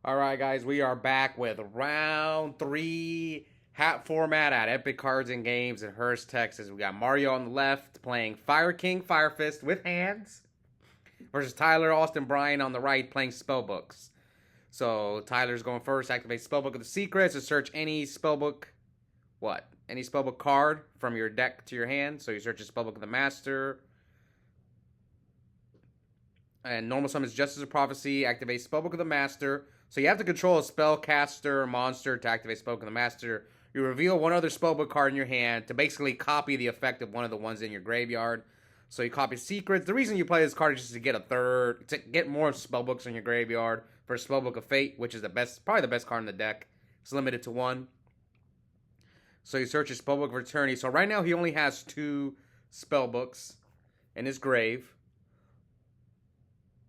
All right, guys, we are back with round three hat format at Epic Cards and Games in Hurst, Texas. We got Mario on the left playing Fire King Fire Fist with hands versus Tyler, Austin, Brian on the right playing Spellbooks. So Tyler's going first. Activate Spellbook of the Secrets to search any spellbook. What? Any spellbook card from your deck to your hand. So you search a Spellbook of the Master. And normal summons Justice of Prophecy. Activate Spellbook of the Master. So you have to control a spellcaster monster to activate Spellbook of the Master. You reveal one other spellbook card in your hand to basically copy the effect of one of the ones in your graveyard. So you copy Secrets. The reason you play this card is just to get to get more spellbooks in your graveyard for Spellbook of Fate, which is probably the best card in the deck. It's limited to one. So you search his Spellbook of Eternity. So right now he only has 2 spellbooks in his grave.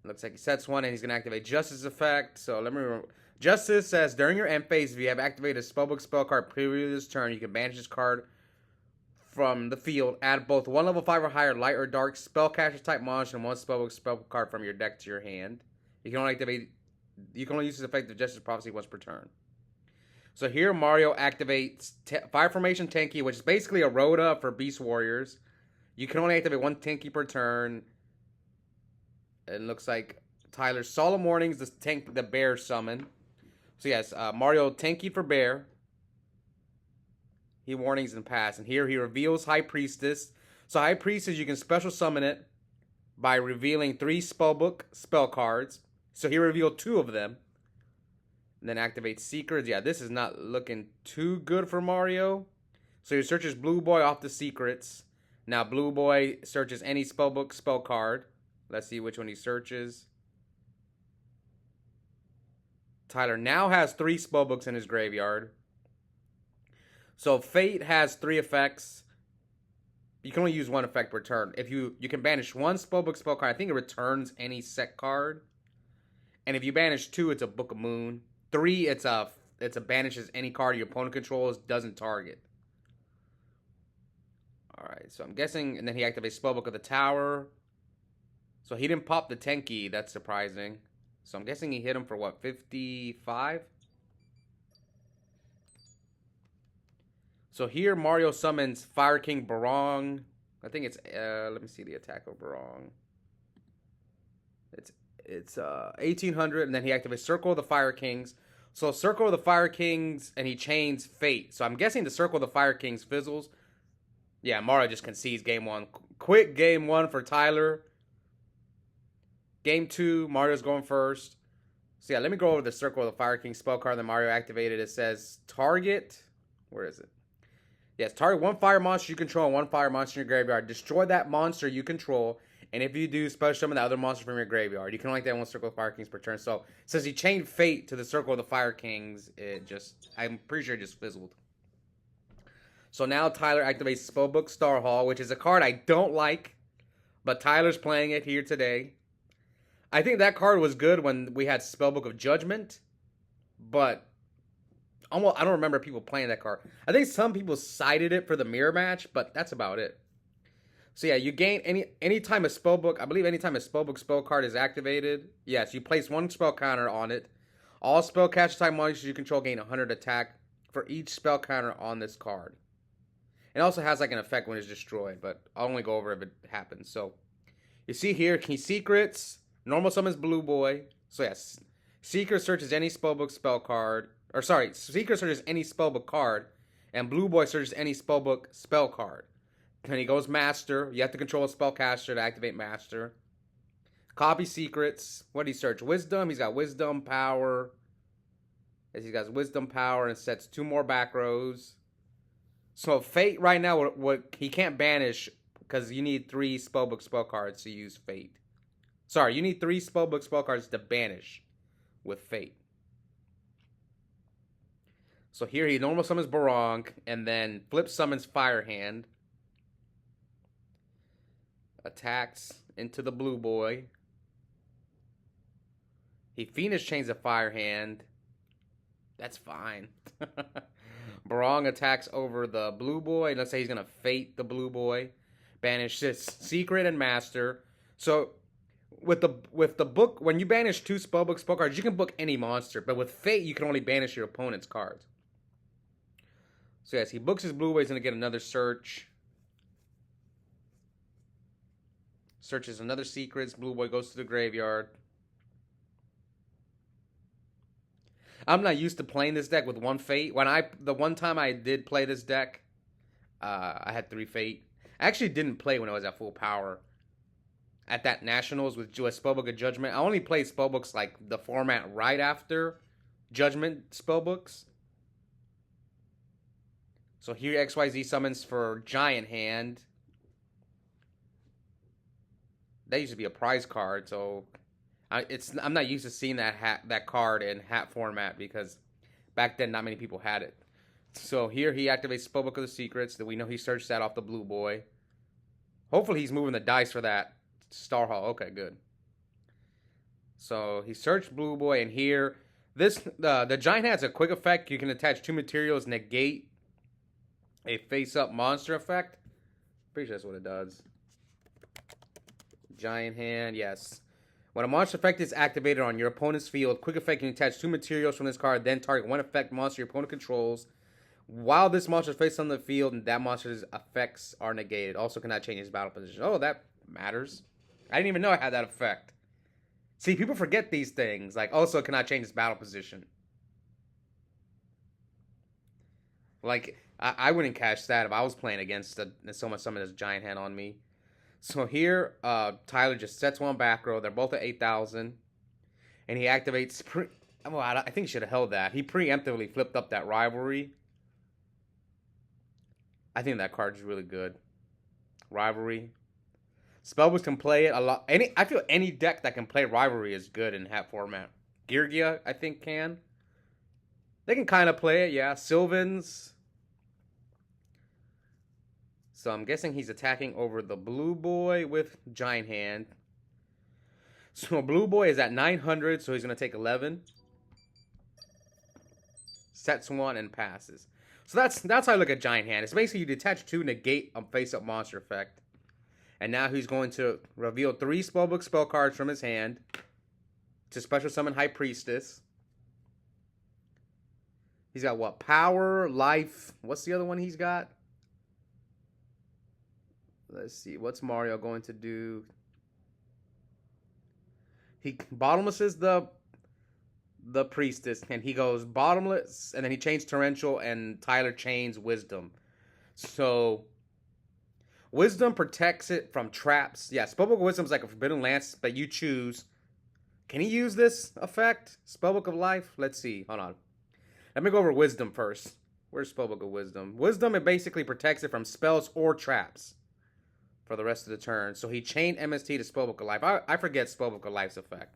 Looks like he sets one and he's going to activate Justice effect. So let me remember. Justice says, during your end phase, if you have activated a Spellbook spell card previous this turn, you can banish this card from the field. Add both 1 level 5 or higher light or dark spellcaster type monster and 1 Spellbook spell card from your deck to your hand. You can only use this effect of Justice Prophecy once per turn. So here Mario activates Fire Formation Tenki, which is basically a Rhoda for Beast Warriors. You can only activate 1 Tenki per turn. It looks like Tyler's Solemn Warnings, the bear summon. So yes, Mario Tenki for bear. He warnings and pass. And here he reveals High Priestess. So High Priestess, you can special summon it by revealing 3 Spellbook spell cards. So he revealed 2 of them. And then activate Secrets. Yeah, this is not looking too good for Mario. So he searches Blue Boy off the Secrets. Now Blue Boy searches any Spellbook spell card. Let's see which one he searches. Tyler now has 3 spellbooks in his graveyard. So Fate has 3 effects. You can only use 1 effect per turn. If you can banish 1 spellbook spell card, I think it returns any set card. And if you banish 2, it's a Book of Moon. 3, it's a banishes any card your opponent controls, doesn't target. Alright, so I'm guessing, and then he activates Spellbook of the Tower. So he didn't pop the Tenki. That's surprising. So I'm guessing he hit him for what, 55? So here Mario summons Fire King Barong. I think it's let me see the attack of Barong. It's 1800, and then he activates Circle of the Fire Kings. So Circle of the Fire Kings, and he chains Fate. So I'm guessing the Circle of the Fire Kings fizzles. Yeah, Mario just concedes game 1. Quick game 1 for Tyler. Game 2, Mario's going first. So yeah, let me go over the Circle of the Fire King spell card that Mario activated. It says target. Where is it? Yes, target 1 fire monster you control and 1 fire monster in your graveyard. Destroy that monster you control. And if you do, special summon the other monster from your graveyard. You can only activate 1 Circle of the Fire Kings per turn. So since he chained Fate to the Circle of the Fire Kings, I'm pretty sure it just fizzled. So now Tyler activates Spellbook Star Hall, which is a card I don't like. But Tyler's playing it here today. I think that card was good when we had Spellbook of Judgment, but I don't remember people playing that card. I think some people cited it for the mirror match, but that's about it. So yeah, you gain anytime a Spellbook, I believe anytime a Spellbook spell card is activated, yes, you place 1 spell counter on it. All spellcaster type monsters you control gain 100 attack for each spell counter on this card. It also has like an effect when it's destroyed, but I'll only go over if it happens. So you see here, he secrets. Normal summons Blue Boy. So yes, Secret searches any Spellbook spell card. Or sorry, Secret searches any Spellbook card. And Blue Boy searches any Spellbook spell card. Then he goes Master. You have to control a Spellcaster to activate Master. Copy Secrets. What did he search? Wisdom. He's got Wisdom, Power. Yes, he's got Wisdom, Power, and sets 2 more back rows. So Fate right now, what he can't banish because you need 3 Spellbook spell cards to use Fate. Sorry, you need 3 Spellbook spell cards to banish with Fate. So here he normal summons Barong, and then flip summons Firehand. Attacks into the Blue Boy. He Phoenix chains a Firehand. That's fine. Barong attacks over the Blue Boy. Let's say he's going to Fate the Blue Boy. Banish this Secret and Master. So with the book, when you banish 2 spellbook spell cards, you can book any monster. But with Fate, you can only banish your opponent's cards. So yes, he books his blue way. He's gonna get another search. Searches another secrets. Blue boy goes to the graveyard. I'm not used to playing this deck with 1 Fate. The one time I did play this deck, I had 3 Fate. I actually didn't play when I was at full power. At that Nationals with Spellbook of Judgment. I only played Spellbooks like the format right after Judgment Spellbooks. So here XYZ summons for Giant Hand. That used to be a prize card, so I'm not used to seeing that card in hat format because back then not many people had it. So here he activates Spellbook of the Secrets. That we know he searched that off the blue boy. Hopefully he's moving the dice for that Star Hall. Okay, good. So he searched blue boy, and here the Giant has a quick effect. You can attach 2 materials, negate a face-up monster effect. Pretty sure that's what it does. Giant Hand, yes. When a monster effect is activated on your opponent's field, quick effect can attach 2 materials from this card, then target 1 effect monster your opponent controls. While this monster is faced on the field, and that monster's effects are negated. Also cannot change his battle position. Oh, that matters. I didn't even know I had that effect. See, people forget these things. Like, also cannot change his battle position. Like, I wouldn't catch that if I was playing against someone summoned this Giant Hand on me. So here, Tyler just sets 1 back row. They're both at 8,000. And he activates... I think he should have held that. He preemptively flipped up that Rivalry. I think that card is really good. Rivalry. Spellbooks can play it a lot. I feel any deck that can play Rivalry is good in hat format. Girgia, I think, can. They can kind of play it, yeah. Sylvans. So I'm guessing he's attacking over the blue boy with Giant Hand. So blue boy is at 900, so he's going to take 11. Sets 1 and passes. So that's how I look at Giant Hand. It's basically you detach 2, negate a face-up monster effect. And now he's going to reveal 3 Spellbook spell cards from his hand to special summon High Priestess. He's got what? Power, Life. What's the other one he's got? Let's see. What's Mario going to do? He bottomlesses the Priestess, and he goes bottomless, and then he chains Torrential, and Tyler chains Wisdom. So Wisdom protects it from traps. Yeah, Spellbook of Wisdom is like a Forbidden Lance, but you choose. Can he use this effect? Spellbook of Life? Let's see. Hold on. Let me go over Wisdom first. Where's Spellbook of Wisdom? Wisdom, it basically protects it from spells or traps for the rest of the turn. So he chained MST to Spellbook of Life. I forget Spellbook of Life's effect.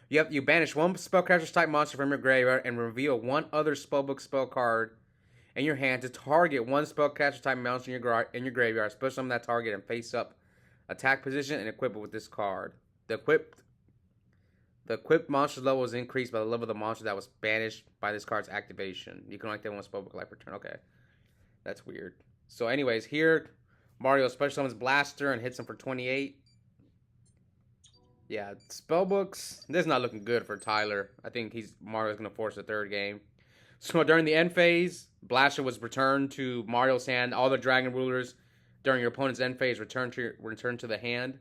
You banish 1 spellcaster's type monster from your graveyard and reveal 1 other Spellbook spell card in your hand to target 1 spellcaster type monster in your graveyard. Special summon that target and face up attack position and equip it with this card. The equipped monster's level is increased by the level of the monster that was banished by this card's activation. You can only activate 1 Spellbook Life per turn. Okay, that's weird. So, anyways, here Mario special summons Blaster and hits him for 28. Yeah, Spellbooks. This is not looking good for Tyler. I think Mario's gonna force a 3rd game. So during the end phase, Blaster was returned to Mario's hand. All the Dragon Rulers during your opponent's end phase return to the hand.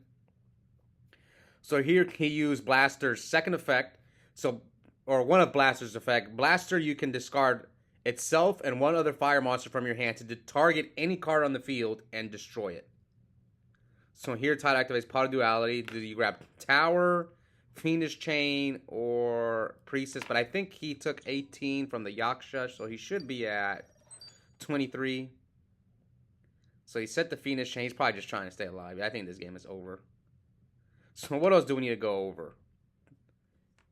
So here he used Blaster's second effect. Or one of Blaster's effect. Blaster, you can discard itself and 1 other fire monster from your hand to target any card on the field and destroy it. So here Tyler activates Pot of Duality. Do you grab Tower, Fiendish Chain, or Priestess? But I think he took 18 from the Yaksha, so he should be at 23. So he set the Fiendish Chain. He's probably just trying to stay alive. I think this game is over. So what else do we need to go over?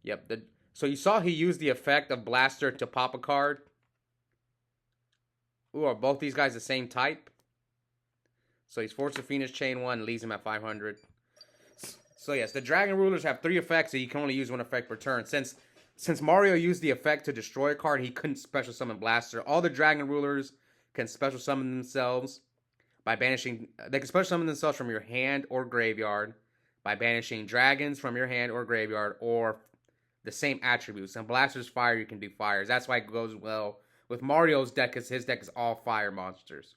Yep. So you saw he used the effect of Blaster to pop a card. Ooh, are both these guys the same type? So he's forced to Fiendish Chain 1, leaves him at 500. So yes, the Dragon Rulers have 3 effects, so you can only use 1 effect per turn. Since Mario used the effect to destroy a card, he couldn't special summon Blaster. All the Dragon Rulers can special summon themselves by banishing. They can special summon themselves from your hand or graveyard by banishing dragons from your hand or graveyard, or the same attributes. And Blaster's fire, you can do fires. That's why it goes well with Mario's deck, because his deck is all fire monsters.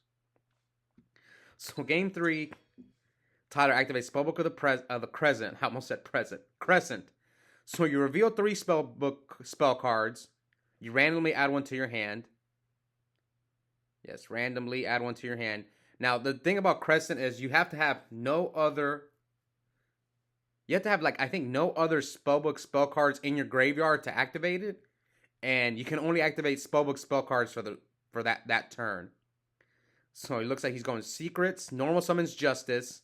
So game 3, Tyler activates Spellbook of the Crescent. I almost said present. Crescent. So you reveal 3 Spellbook spell cards. You randomly add one to your hand. Yes, randomly add one to your hand. Now, the thing about Crescent is you have to have no other... You have to have, like, I think no other Spellbook spell cards in your graveyard to activate it. And you can only activate Spellbook spell cards for that turn. So it looks like he's going Secrets. Normal summons Justice.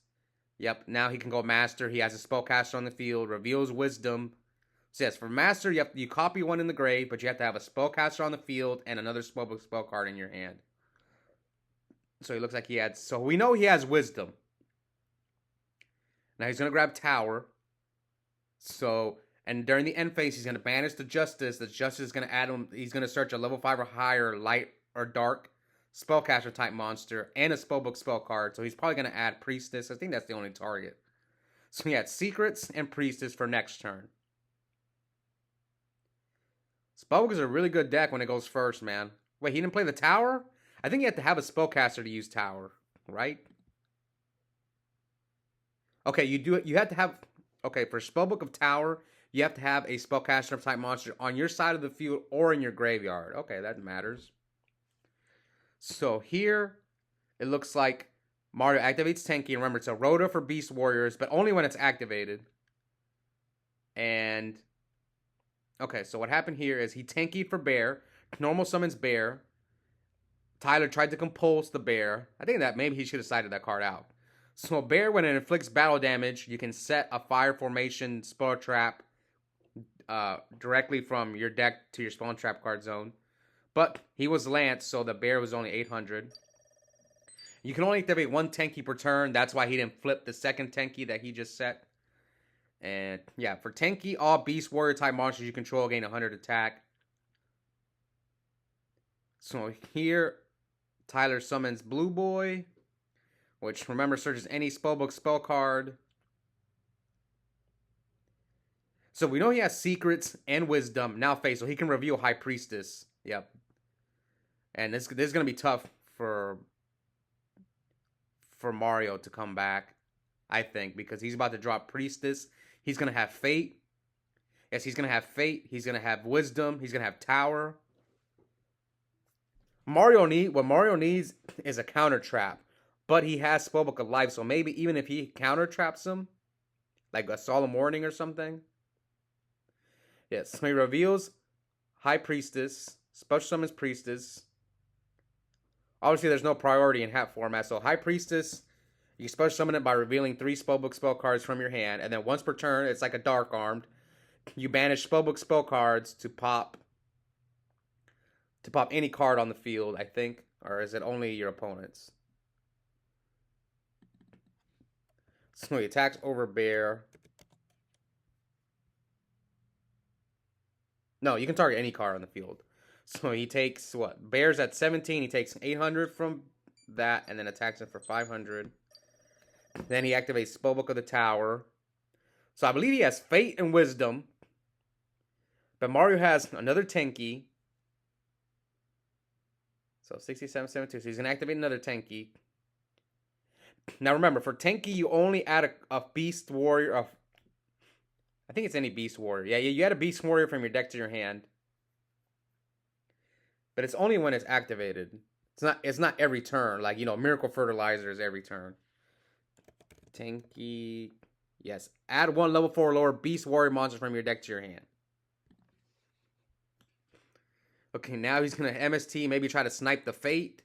Yep, now he can go Master. He has a Spellcaster on the field. Reveals Wisdom. So yes, for Master, you copy one in the grave, but you have to have a Spellcaster on the field and another Spellbook spell card in your hand. So he looks like he had... So we know he has Wisdom. Now he's going to grab Tower. So, and during the end phase, he's going to banish the Justice. The Justice is going to add him... He's going to search a level 5 or higher light or dark Spellcaster type monster and a Spellbook spell card. So he's probably going to add Priestess. I think that's the only target. So he had Secrets and Priestess for next turn. Spellbook is a really good deck when it goes first, man. Wait, he didn't play the Tower? I think you have to have a Spellcaster to use Tower, right? Okay, you have to have... Okay, for Spellbook of Tower, you have to have a Spellcaster type monster on your side of the field or in your graveyard. Okay, that matters. So here, it looks like Mario activates Tenki. Remember, it's a Rhoda for Beast Warriors, but only when it's activated. And... Okay, so what happened here is he Tenki'd for Bear. Normal summons Bear. Tyler tried to compulse the Bear. I think that maybe he should have sided that card out. So Bear, when it inflicts battle damage, you can set a Fire Formation Spell Trap directly from your deck to your Spawn Trap card zone. But he was Lance, so the Bear was only 800. You can only activate 1 Tenki per turn. That's why he didn't flip the second Tenki that he just set. And yeah, for Tenki, all Beast Warrior type monsters you control gain 100 attack. So here, Tyler summons Blue Boy, which, remember, searches any Spellbook spell card. So we know he has Secrets and Wisdom now face, so he can reveal High Priestess. Yep. And this is going to be tough for Mario to come back, I think, because he's about to drop Priestess. He's going to have Fate. Yes, he's going to have Fate. He's going to have Wisdom. He's going to have Tower. What Mario needs is a counter trap. But he has Spellbook of Life, so maybe even if he counter traps him, like a Solemn Warning or something. Yes, so he reveals High Priestess, Special Summons Priestess. Obviously, there's no priority in hat format, so High Priestess, you can special summon it by revealing 3 Spellbook spell cards from your hand, and then once per turn, it's like a Dark Armed. You banish Spellbook spell cards to pop any card on the field, I think, or is it only your opponent's? So he attacks over Bear. No, you can target any card on the field. So he takes, what? Bear's at 17. He takes 800 from that and then attacks him for 500. Then he activates Spellbook of the Tower. So I believe he has Fate and Wisdom. But Mario has another Tenki. So 67, 72. So he's going to activate another Tenki. Now remember, for Tenki, you only add a Beast Warrior. I think it's any Beast Warrior. Yeah, you add a Beast Warrior from your deck to your hand. But it's only when it's activated. It's not every turn. Like, Miracle Fertilizer is every turn. Tenki. Yes. Add 1 level 4 or lower Beast Warrior monster from your deck to your hand. Okay, now he's going to MST, maybe try to snipe the Fate.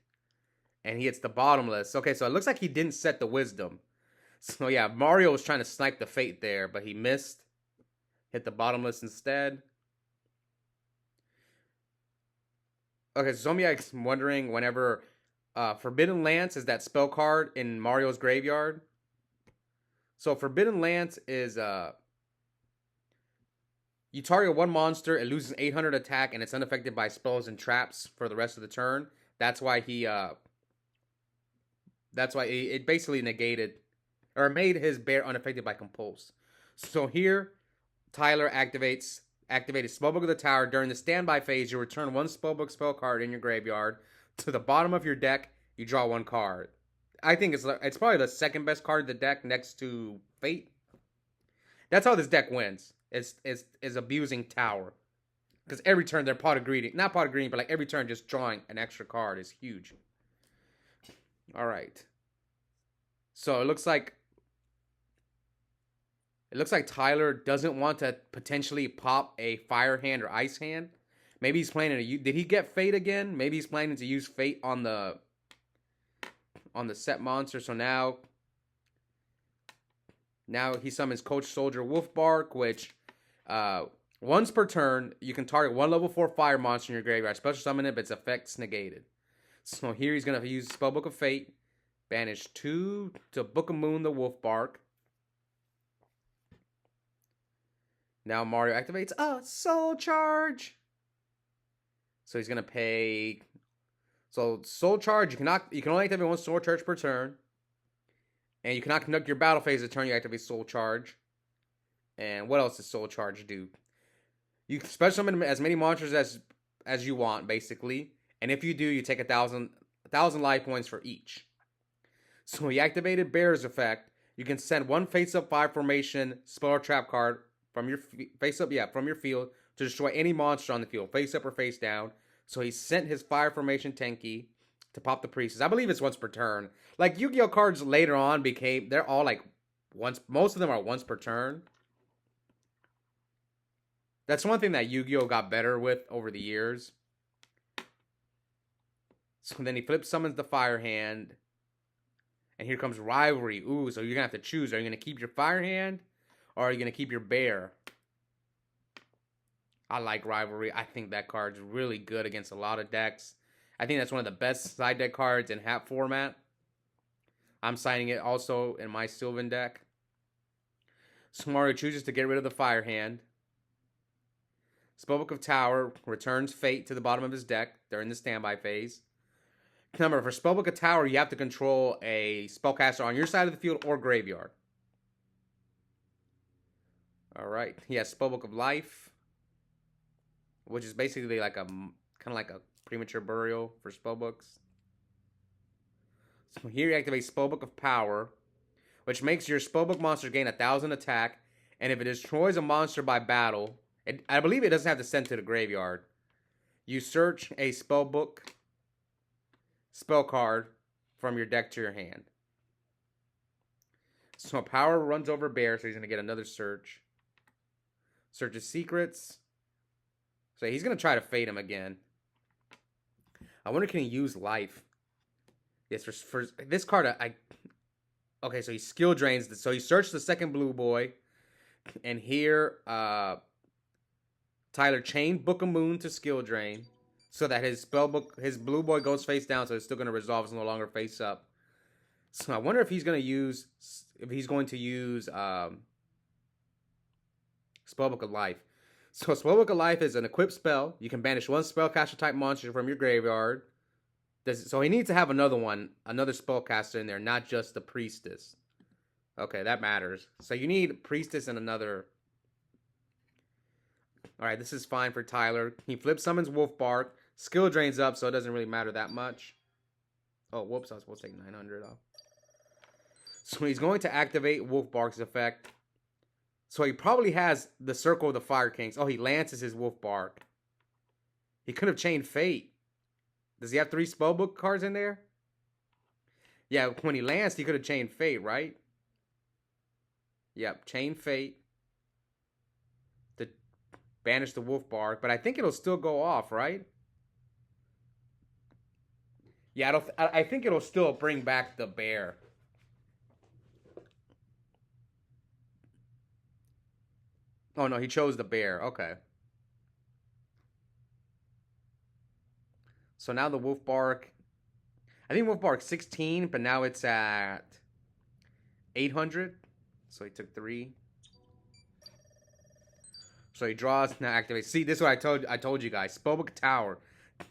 And he hits the Bottomless. Okay, so it looks like he didn't set the Wisdom. So yeah, Mario was trying to snipe the Fate there, but he missed. Hit the Bottomless instead. Okay, so some of you guys wondering whenever Forbidden Lance is that spell card in Mario's graveyard. So Forbidden Lance is you target 1 monster, it loses 800 attack, and it's unaffected by spells and traps for the rest of the turn. That's why it basically negated, or made his bear unaffected by compulse. So here, Tyler activated Spellbook of the Tower. During the standby phase, you return one Spellbook spell card in your graveyard to the bottom of your deck. You draw one card. I think it's probably the second best card in the deck next to Fate. That's how this deck wins. Is abusing Tower. Because every turn they're pot of greedy. Not pot of greedy, but like every turn just drawing an extra card is huge. Alright. So it looks like Tyler doesn't want to potentially pop a fire hand or ice hand. Maybe he's planning to did he get Fate again? Maybe he's planning to use Fate on the set monster. So now he summons Coach Soldier Wolfbark, which once per turn, you can target one level 4 fire monster in your graveyard. Special summon it, but its effect's negated. So here he's going to use Spellbook of Fate. Banish 2 to Book of Moon the Wolfbark. Now Mario activates a Soul Charge. So he's going to pay... So Soul Charge, you can only activate one Soul Charge per turn. And you cannot conduct your battle phase the turn you activate Soul Charge. And what else does Soul Charge do? You can special summon as many monsters as you want, basically. And if you do, you take 1,000 life points for each. So when you activated Bear's effect, you can send one face-up 5 formation spell or trap card from your from your field to destroy any monster on the field, face up or face down. So he sent his fire formation Tenki to pop the Priestess. I believe it's once per turn. Like Yu-Gi-Oh cards later on they're all like once. Most of them are once per turn. That's one thing that Yu-Gi-Oh got better with over the years. So then he flip summons the Fire Hand. And here comes Rivalry. Ooh, so you're going to have to choose. Are you going to keep your Fire Hand? Or are you going to keep your Bear? I like Rivalry. I think that card's really good against a lot of decks. I think that's one of the best side deck cards in HAP format. I'm signing it also in my Sylvan deck. So Mario chooses to get rid of the Fire Hand. Spellbook of Tower returns Fate to the bottom of his deck during the standby phase. Remember, for Spellbook of Tower, you have to control a spellcaster on your side of the field or graveyard. Alright, he has Spellbook of Life, which is basically like kind of like a premature burial for spellbooks. So here you activate Spellbook of Power, which makes your spellbook monster gain 1,000 attack, and if it destroys a monster by battle, I believe it doesn't have to send to the graveyard. You search a spellbook spell card from your deck to your hand. So Power runs over Bear, so he's going to get another search. Searches secrets. So he's going to try to fade him again. I wonder, can he use life? Yes, for this card, okay, so he skill drains. So he searched the second blue boy. And here, Tyler chained Book of Moon to skill drain. So that his blue boy goes face down, so it's still going to resolve. It's no longer face up. So I wonder if he's going to use Spellbook of Life. So Spellbook of Life is an equipped spell. You can banish one spellcaster type monster from your graveyard. So he needs to have another spellcaster in there, not just the Priestess. Okay, that matters. So you need Priestess and another. Alright, this is fine for Tyler. He flip summons Wolfbark. Skill drains up, so it doesn't really matter that much. Oh, whoops, I was supposed to take 900 off. So he's going to activate Wolfbark's effect. So he probably has the Circle of the Fire Kings. Oh, he lances his Wolfbark. He could have chained Fate. Does he have 3 spellbook cards in there? Yeah, when he lanced, he could have chained Fate, right? Yep, chain Fate. To banish the Wolfbark. But I think it'll still go off, right? Yeah, I think it'll still bring back the Bear. Oh, no, he chose the Bear. Okay. So now the Wolfbark. I think Wolfbark's 16, but now it's at 800. So he took 3. So he draws, now activates. See, this is what I told you guys. Spellbook Tower.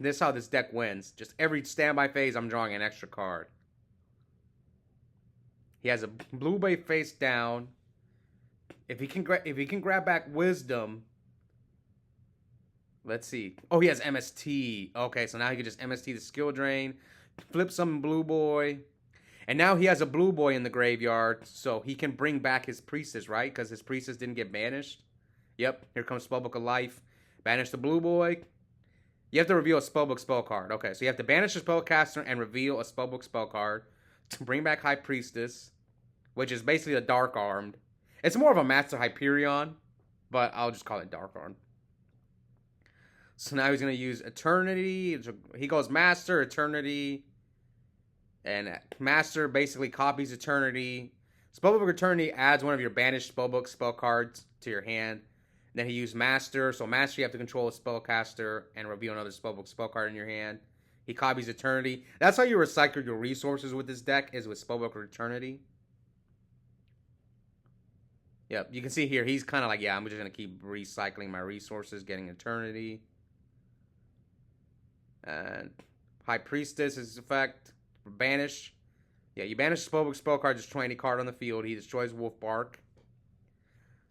This is how this deck wins. Just every standby phase, I'm drawing an extra card. He has a blue bay face down. If he can grab back wisdom. Let's see. Oh, he has MST. Okay, so now he can just MST the skill drain, flip some blue boy. And now he has a blue boy in the graveyard, so he can bring back his priestess, right? Because his priestess didn't get banished. Yep, here comes Spellbook of Life. Banish the blue boy. You have to reveal a Spellbook spell card. Okay, so you have to banish a spellcaster and reveal a Spellbook spell card to bring back High Priestess, which is basically a Dark Armed. It's more of a Master Hyperion, but I'll just call it Dark Armed. So now he's going to use Eternity. He goes Master, Eternity, and Master basically copies Eternity. Spellbook of Eternity adds one of your banished Spellbook spell cards to your hand. And then he used Master. So Master, you have to control a spellcaster and reveal another Spellbook spell card in your hand. He copies Eternity. That's how you recycle your resources with this deck, is with Spellbook of Eternity. Yep, you can see here, he's kind of like, yeah, I'm just going to keep recycling my resources, getting Eternity. And High Priestess is effect. Banish. Yeah, you banish the Spellbook spell card, destroy any card on the field. He destroys Wolf Bark.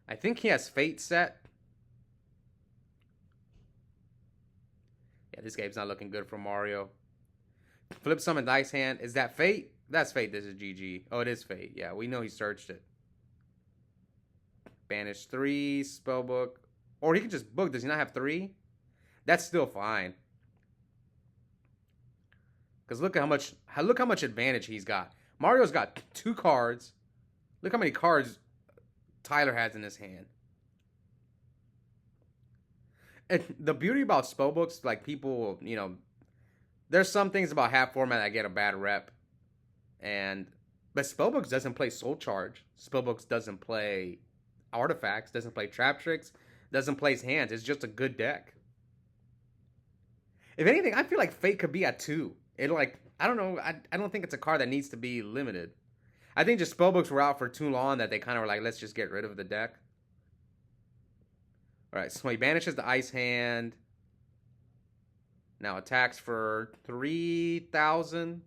I think he has Fate set. Yeah, this game's not looking good for Mario. Flip summon Dice Hand. Is that Fate? That's Fate. This is GG. Oh, it is Fate. Yeah, we know he searched it. Banish 3, Spellbook. Or he can just book. Does he not have 3? That's still fine. Because look how much advantage he's got. Mario's got 2 cards. Look how many cards Tyler has in his hand. And the beauty about Spellbooks, like people, you know, there's some things about half format that get a bad rep. But Spellbooks doesn't play Soul Charge. Spellbooks doesn't play Artifacts, doesn't play Trap Tricks, doesn't play hands. It's just a good deck. If anything, I feel like Fate could be at 2. I don't know, I don't think it's a card that needs to be limited. I think just Spellbooks were out for too long that they kind of were like, let's just get rid of the deck. Alright, so he banishes the Ice Hand. Now attacks for 3,000.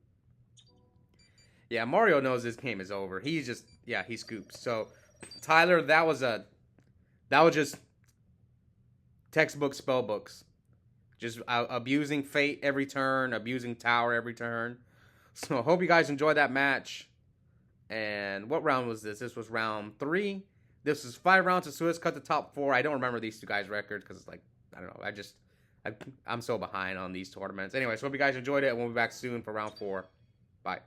Yeah, Mario knows this game is over. He's just, yeah, he scoops. So, Tyler, that was just textbook Spellbooks. Just abusing Fate every turn, abusing Tower every turn. So, I hope you guys enjoyed that match. And what round was this? This was round 3. This is 5 rounds of Swiss, cut the top 4. I don't remember these 2 guys' records because it's like, I don't know. I'm so behind on these tournaments. Anyway, so hope you guys enjoyed it. We'll be back soon for round 4. Bye.